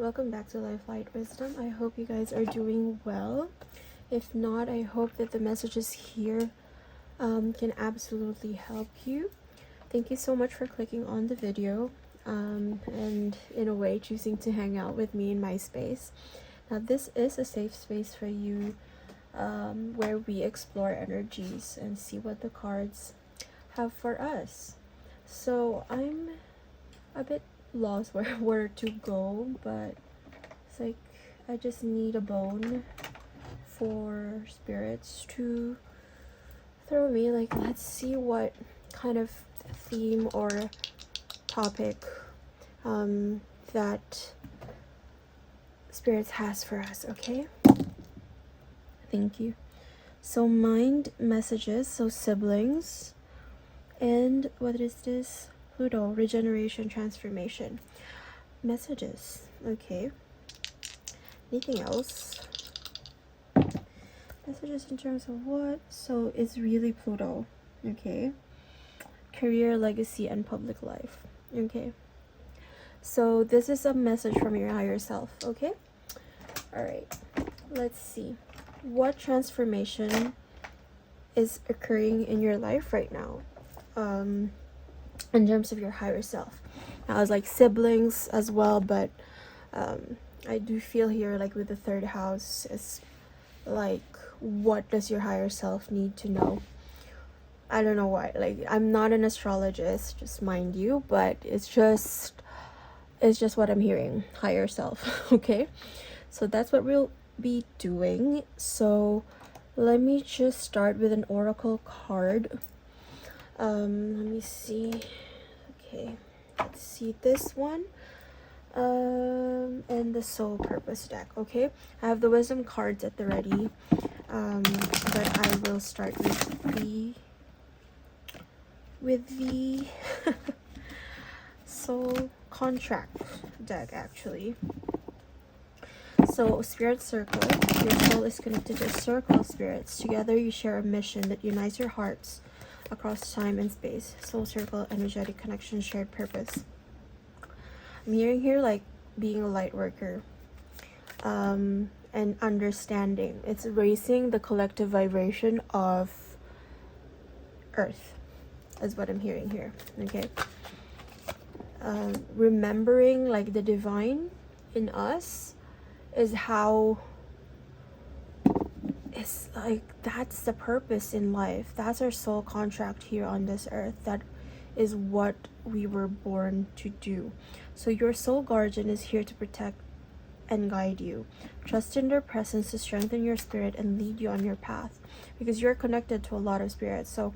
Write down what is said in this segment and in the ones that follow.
welcome back to Lifelight Wisdom. I hope you guys are doing well. If not, I hope that the messages here can absolutely help you. Thank you so much for clicking on the video and in a way choosing to hang out with me in my space. Now this is a safe space for you where we explore energies and see what the cards have for us. So I'm a bit lost where to go, but it's like I just need a bone for spirits to throw me. Like, let's see what kind of theme or topic that spirits has for us. Okay, thank you. So mind messages, so siblings, and what is this? Pluto, regeneration, transformation. Messages. Okay. Anything else? Messages in terms of what? So it's really Pluto. Okay. Career, legacy, and public life. Okay. So this is a message from your higher self. Okay. Alright. Let's see. What transformation is occurring in your life right now? In terms of your higher self. I was like siblings as well, but I do feel here like with the third house is like, what does your higher self need to know? I don't know why. Like, I'm not an astrologist, just mind you, but it's just what I'm hearing. Higher self. Okay, so that's what we'll be doing. So let me just start with an oracle card. Let me see. Okay, let's see this one. And the soul purpose deck. Okay, I have the wisdom cards at the ready. But I will start with the soul contract deck actually. So spirit circle, your soul is connected to a circle of spirits. Together you share a mission that unites your hearts across time and space. Soul circle, energetic connection, shared purpose. I'm hearing here like being a light worker and understanding. It's raising the collective vibration of Earth is what I'm hearing here. Okay, remembering like the divine in us is how it's like, that's the purpose in life. That's our soul contract here on this earth. That is what we were born to do. So your soul guardian is here to protect and guide you. Trust in their presence to strengthen your spirit and lead you on your path, because you're connected to a lot of spirits. So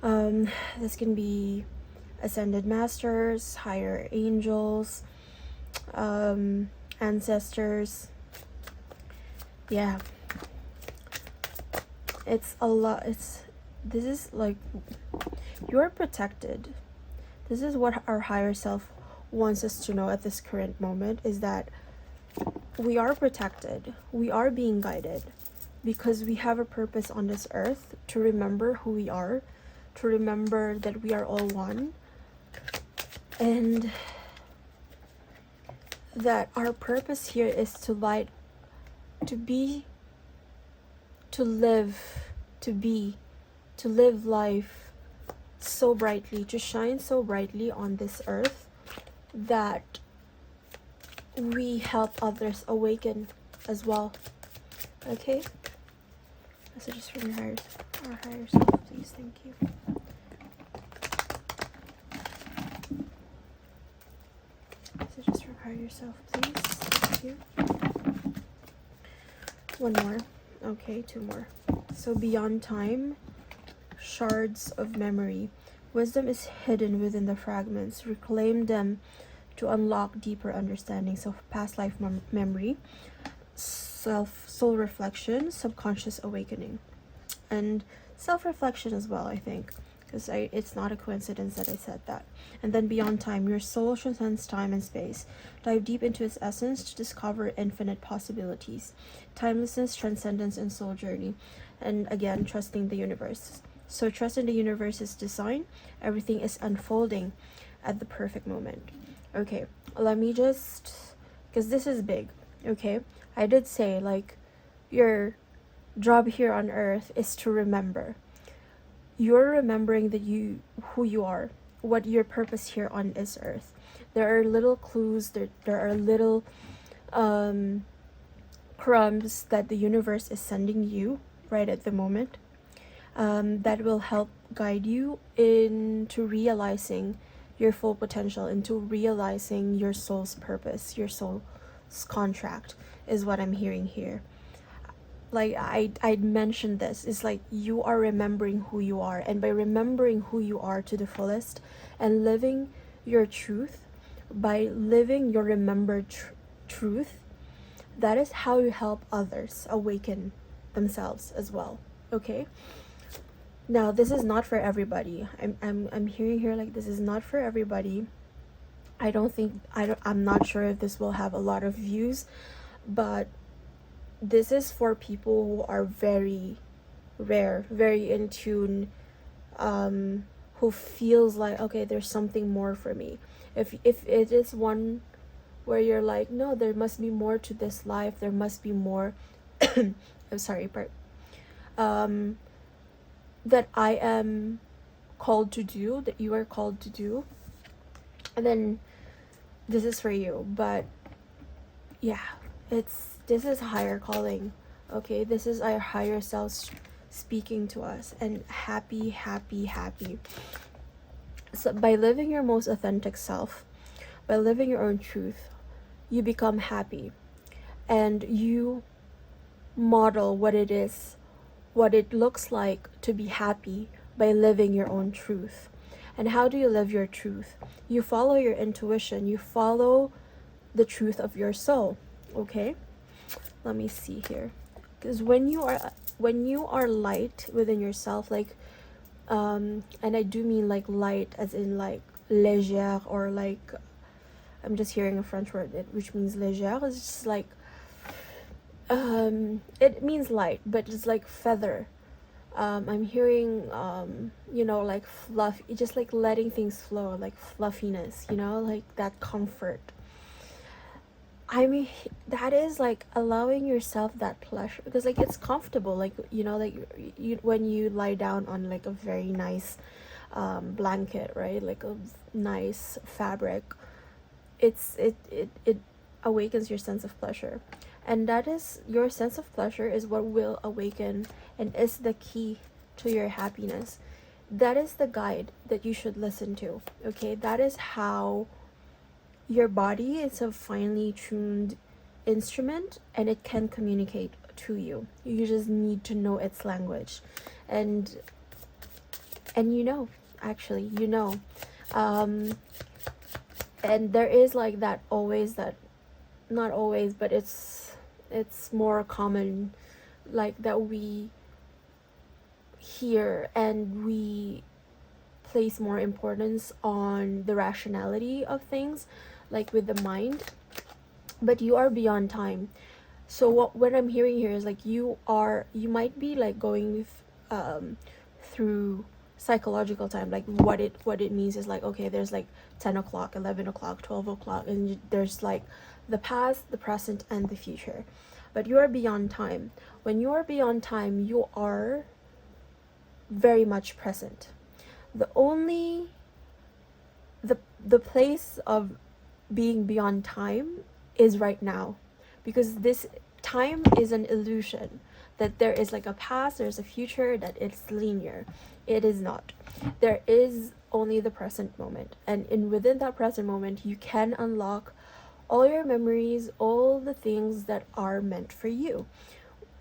this can be ascended masters, higher angels, ancestors. Yeah, it's a lot. This is like, you're protected. This is what our higher self wants us to know at this current moment, is that we are protected. We are being guided because we have a purpose on this earth, to remember who we are, to remember that we are all one, and that our purpose here is to light, to be, to live, to live life so brightly, to shine so brightly on this earth that we help others awaken as well. Okay, messages from our higher self, please. Thank you. Messages from higher self, please. Thank you. One more. Okay, two more. So beyond time, shards of memory. Wisdom is hidden within the fragments. Reclaim them to unlock deeper understandings of past life memory, soul reflection, subconscious awakening, and self-reflection as well, I think, because it's not a coincidence that I said that. And then beyond time, your soul transcends time and space. Dive deep into its essence to discover infinite possibilities. Timelessness, transcendence, and soul journey. And again, trusting the universe. So trust in the universe's design. Everything is unfolding at the perfect moment. Okay, let me just because this is big. Okay, I did say like your job here on earth is to remember. You're remembering that who you are, what your purpose here on this earth. There are little clues, there are little crumbs that the universe is sending you right at the moment, that will help guide you into realizing your full potential, into realizing your soul's purpose, your soul's contract, is what I'm hearing here. Like I mentioned this, is like you are remembering who you are, and by remembering who you are to the fullest and living your truth, by living your remembered truth, that is how you help others awaken themselves as well. Okay, now this is not for everybody. I'm hearing here like this is not for everybody. I'm not sure if this will have a lot of views, but this is for people who are very rare, very in tune, who feels like, okay, there's something more for me. If it is one where you're like, no, there must be more to this life, there must be more I'm sorry, that I am called to do, that you are called to do, and then this is for you. But yeah, this is higher calling. Okay, this is our higher selves speaking to us, and happy. So by living your most authentic self, by living your own truth, you become happy, and you model what it looks like to be happy by living your own truth. And how do you live your truth? You follow your intuition, you follow the truth of your soul. Okay, let me see here, because when you are light within yourself, like and I do mean like light as in like légère, or like, I'm just hearing a French word which means légère. It's just like it means light, but it's like feather. I'm hearing like fluff, just like letting things flow, like fluffiness, like that comfort. I mean, that is like allowing yourself that pleasure, because like it's comfortable, like like you when you lie down on like a very nice blanket, right, like a nice fabric, it awakens your sense of pleasure, and that is your sense of pleasure is what will awaken and is the key to your happiness. That is the guide that you should listen to. Okay, that is how your body is a finely tuned instrument, and it can communicate to you. You just need to know its language, and actually and there is like that always, that not always, but it's more common, like that we hear and we place more importance on the rationality of things, like with the mind, but you are beyond time. So what I'm hearing here is like you might be like going through psychological time. Like what it means is like, okay, there's like 10 o'clock, 11 o'clock, 12 o'clock, and there's like the past, the present, and the future. But you are beyond time. When you are beyond time, you are very much present. The place of being beyond time is right now, because this time is an illusion, that there is like a past, there's a future, that it's linear. It is not. There is only the present moment, and within that present moment you can unlock all your memories, all the things that are meant for you,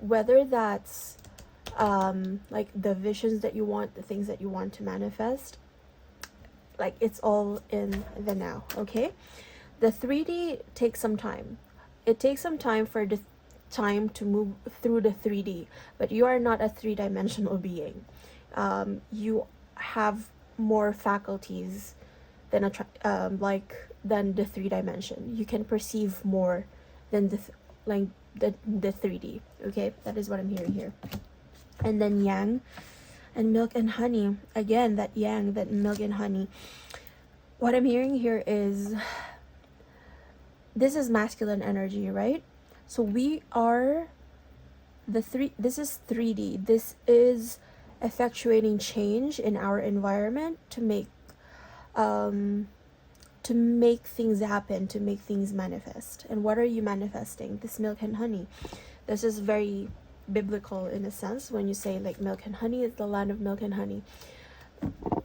whether that's like the visions that you want, the things that you want to manifest. Like it's all in the now. Okay, the 3D takes some time. It takes some time for the time to move through the 3D, but you are not a three-dimensional being. You have more faculties than than the 3D. You can perceive more than the 3D. Okay, that is what I'm hearing here. And then yang and milk and honey. Again, that yang, that milk and honey. What I'm hearing here is this is masculine energy, right? So we are this is 3D. This is effectuating change in our environment um to make things happen, to make things manifest. And what are you manifesting? This milk and honey. This is very biblical in a sense when you say like milk and honey is the land of milk and honey.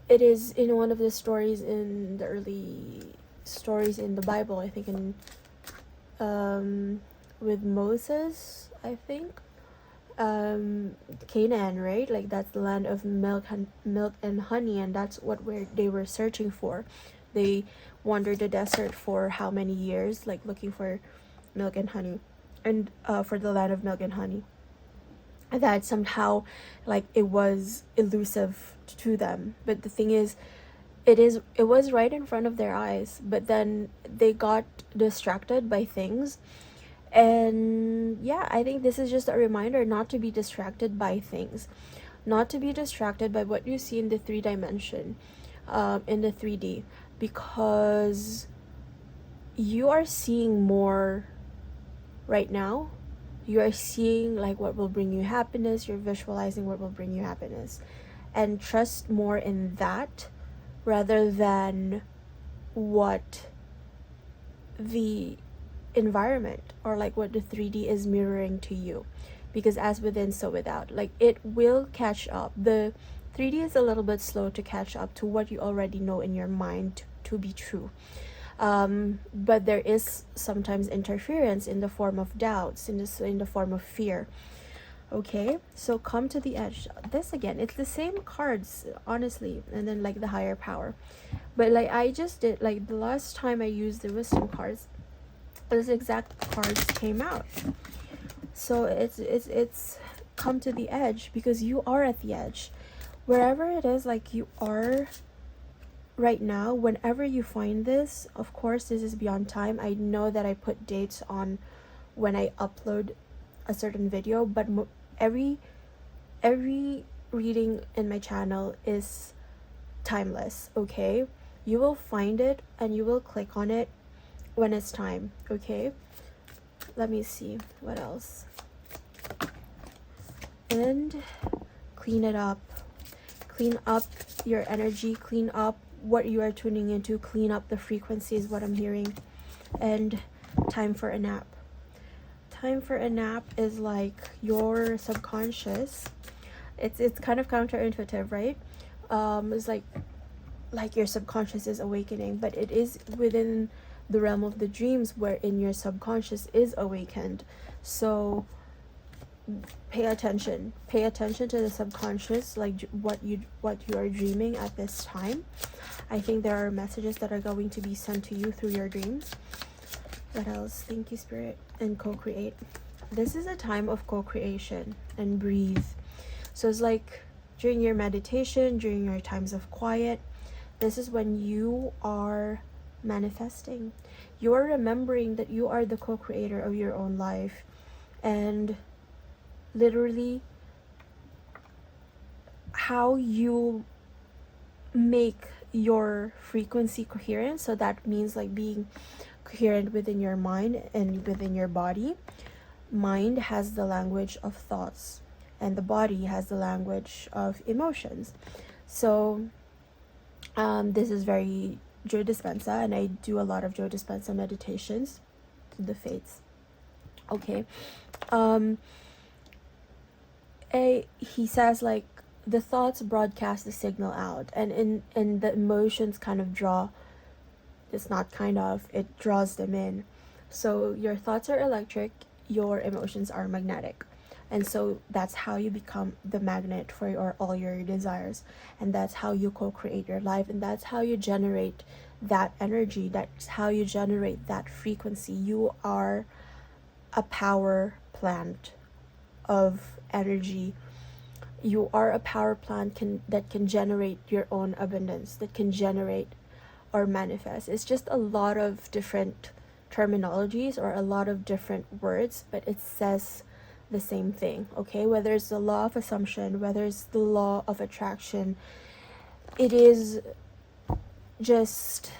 It is in one of the stories in the early stories in the Bible, I think in with Moses, I think. Canaan, right? Like that's the land of milk and honey, and that's what they were searching for. They wandered the desert for how many years, like looking for milk and honey, and for the land of milk and honey. That somehow, like, it was elusive to them. But the thing is, it was right in front of their eyes, but then they got distracted by things. And yeah, I think this is just a reminder not to be distracted by things, not to be distracted by what you see in the 3 dimension, in the 3D, because you are seeing more right now. You are seeing like what will bring you happiness. You're visualizing what will bring you happiness, and trust more in that rather than what the environment or like what the 3D is mirroring to you. Because as within, so without, like it will catch up. The 3D is a little bit slow to catch up to what you already know in your mind to be true. But there is sometimes interference in the form of doubts, in the form of fear. Okay, so come to the edge. This again, it's the same cards, honestly, and then like the higher power. But like I just did, like the last time I used the wisdom cards, those exact cards came out. So it's come to the edge, because you are at the edge. Wherever it is, like you are right now, whenever you find this, of course this is beyond time. I know that I put dates on when I upload a certain video, but every reading in my channel is timeless. Okay, you will find it and you will click on it when it's time. Okay, let me see what else. And clean it up, clean up your energy, clean up what you are tuning into, clean up the frequencies, what I'm hearing. And time for a nap. Time for a nap is like your subconscious, it's kind of counterintuitive, right? It's like your subconscious is awakening, but it is within the realm of the dreams wherein your subconscious is awakened. So pay attention to the subconscious, like what you are dreaming at this time. I think there are messages that are going to be sent to you through your dreams. What else? Thank you, Spirit. And co-create. This is a time of co-creation and breathe. So it's like during your meditation, during your times of quiet, this is when you are manifesting. You are remembering that you are the co-creator of your own life, and literally how you make your frequency coherent. So that means like being coherent within your mind and within your body. Mind has the language of thoughts, and the body has the language of emotions. So this is very Joe Dispenza, and I do a lot of Joe Dispenza meditations to the fates. Okay. He says like the thoughts broadcast the signal out, and the emotions kind of draw, it's not kind of, it draws them in. So your thoughts are electric, your emotions are magnetic, and so that's how you become the magnet for all your desires, and that's how you co-create your life, and that's how you generate that energy, that's how you generate that frequency. You are a power plant of energy. You are a power plant that can generate your own abundance, that can generate or manifest. It's just a lot of different terminologies or a lot of different words, but it says the same thing. Okay, whether it's the law of assumption, whether it's the law of attraction, it is just,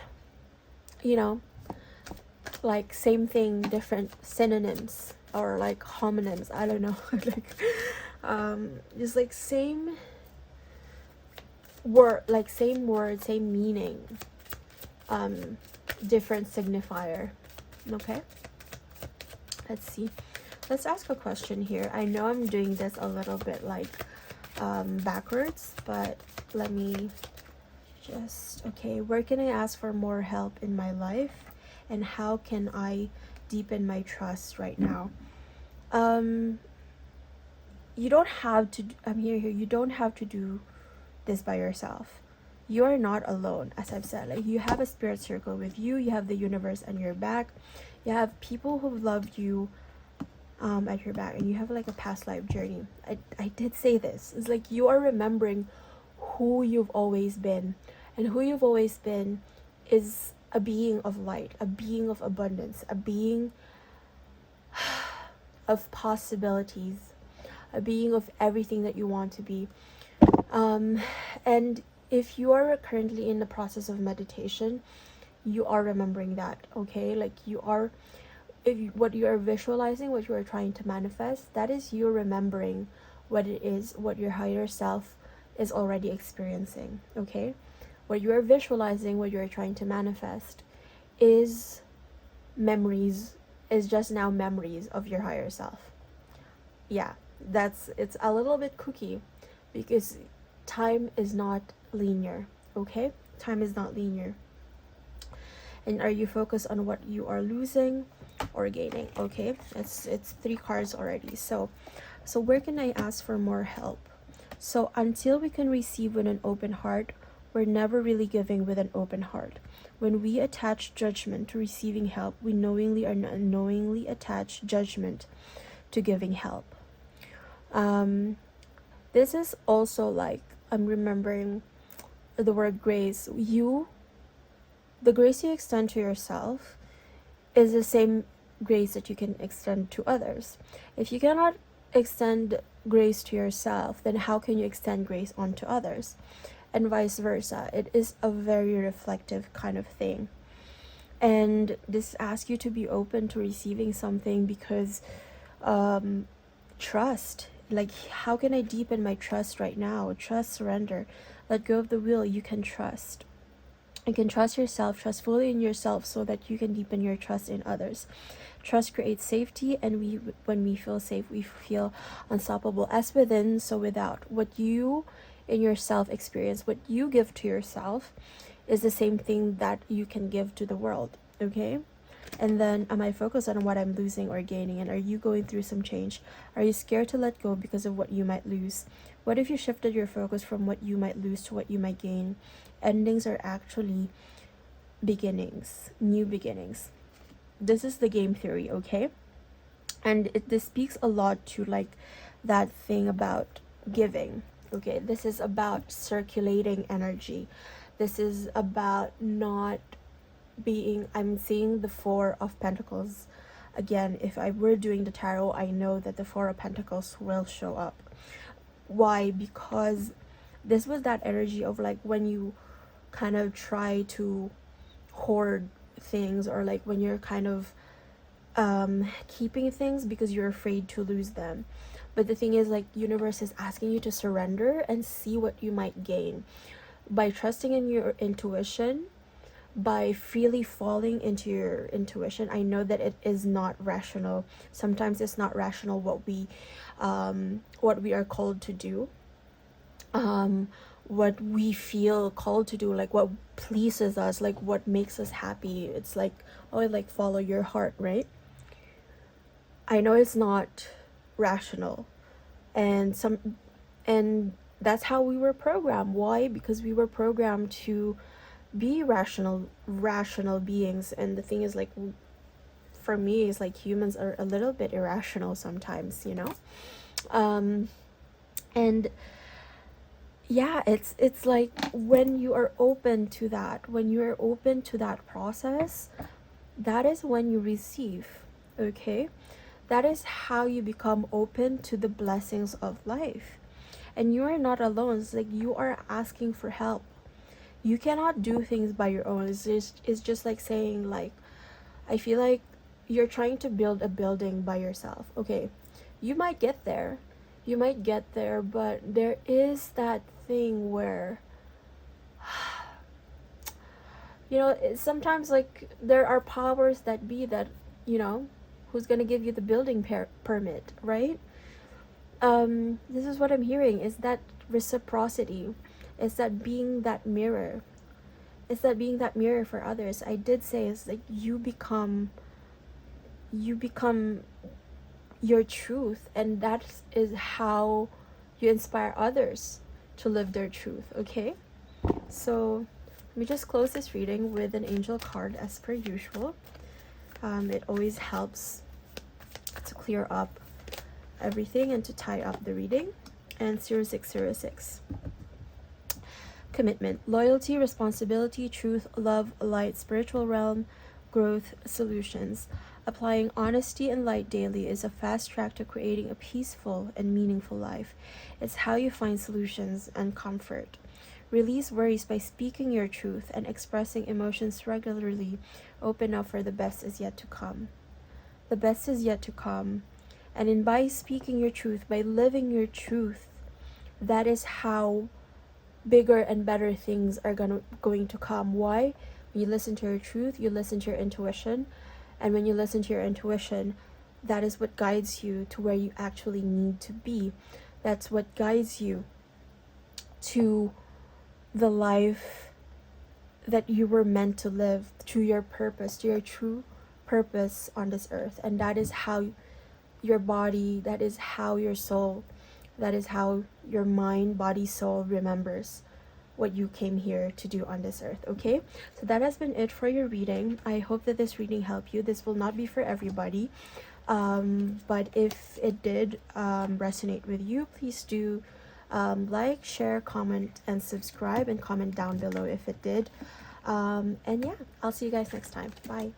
like same thing, different synonyms, or like homonyms, I don't know. Like just like same word, like same word, same meaning, different signifier. Okay, let's see. Let's ask a question here. I know I'm doing this a little bit like backwards, but let me just, okay, where can I ask for more help in my life, and how can I deepen my trust right now? You don't have to, I'm here, you don't have to do this by yourself. You are not alone, as I've said. Like, you have a spirit circle with you, you have the universe on your back, you have people who love you at your back, and you have like a past life journey. I did say this. It's like you are remembering who you've always been, and who you've always been is a being of light, a being of abundance, a being of possibilities, a being of everything that you want to be. And if you are currently in the process of meditation, you are remembering that, okay? Like, you are, what you are visualizing, what you are trying to manifest, that is you remembering what it is, what your higher self is already experiencing, okay? What you are visualizing, what you are trying to manifest is memories, is just now memories of your higher self. Yeah, it's a little bit kooky, because time is not linear, okay? Time is not linear. And are you focused on what you are losing or gaining? Okay, it's 3 cards already. So where can I ask for more help? So until we can receive with an open heart, we're never really giving with an open heart. When we attach judgment to receiving help, we knowingly or unknowingly attach judgment to giving help. This is also like, I'm remembering the word grace. The grace you extend to yourself is the same grace that you can extend to others. If you cannot extend grace to yourself, then how can you extend grace onto others? And vice versa. It is a very reflective kind of thing. And this asks you to be open to receiving something, because trust, like, how can I deepen my trust right now? Trust, surrender, let go of the will. You can trust. You can trust yourself, trust fully in yourself, so that you can deepen your trust in others. Trust creates safety, and when we feel safe, we feel unstoppable. As within, so without. What you in yourself experience, what you give to yourself, is the same thing that you can give to the world, okay? And then, am I focused on what I'm losing or gaining? And are you going through some change? Are you scared to let go because of what you might lose? What if you shifted your focus from what you might lose to what you might gain? Endings are actually beginnings, new beginnings. This is the game theory, okay? And this speaks a lot to like that thing about giving, okay? This is about circulating energy. This is about not being, I'm seeing the 4 of Pentacles again. If I were doing the tarot, I know that the 4 of Pentacles will show up. Why? Because this was that energy of like when you kind of try to hoard things, or like when you're kind of keeping things because you're afraid to lose them. But the thing is, like, universe is asking you to surrender and see what you might gain by trusting in your intuition, by freely falling into your intuition. I know that it is not rational. Sometimes it's not rational what we are called to do, what we feel called to do, like what pleases us, like what makes us happy. It's like, oh, like follow your heart, right? I know it's not rational, and that's how we were programmed. Why? Because we were programmed to be rational beings. And the thing is, like, for me, it's like humans are a little bit irrational sometimes, you know? And yeah, it's like when you are open to that, when you are open to that process, that is when you receive, okay? That is how you become open to the blessings of life. And you are not alone. It's like you are asking for help. You cannot do things by your own. It's just like saying, like, I feel like you're trying to build a building by yourself. Okay, you might get there. You might get there, but there is that thing where, you know, sometimes like there are powers that be that, you know, who's going to give you the building permit, right? This is what I'm hearing, is that reciprocity, is that being that mirror, is that being that mirror for others. I did say is like you become your truth, and that is how you inspire others to live their truth. Okay, so let me just close this reading with an angel card as per usual. It always helps to clear up everything and to tie up the reading. And 0606, commitment, loyalty, responsibility, truth, love, light, spiritual realm, growth, solutions. Applying honesty and light daily is a fast track to creating a peaceful and meaningful life. It's how you find solutions and comfort. Release worries by speaking your truth and expressing emotions regularly. Open up for the best is yet to come. The best is yet to come. And in by speaking your truth, by living your truth, that is how bigger and better things are going to come. Why? When you listen to your truth, you listen to your intuition. And when you listen to your intuition, that is what guides you to where you actually need to be. That's what guides you to the life that you were meant to live, to your purpose, to your true purpose on this earth. And that is how your body, that is how your soul, that is how your mind, body, soul remembers what you came here to do on this earth. Okay, so that has been it for your reading. I hope that this reading helped you. This will not be for everybody, but if it did resonate with you, please do like, share, comment, and subscribe, and comment down below if it did. And yeah, I'll see you guys next time. Bye.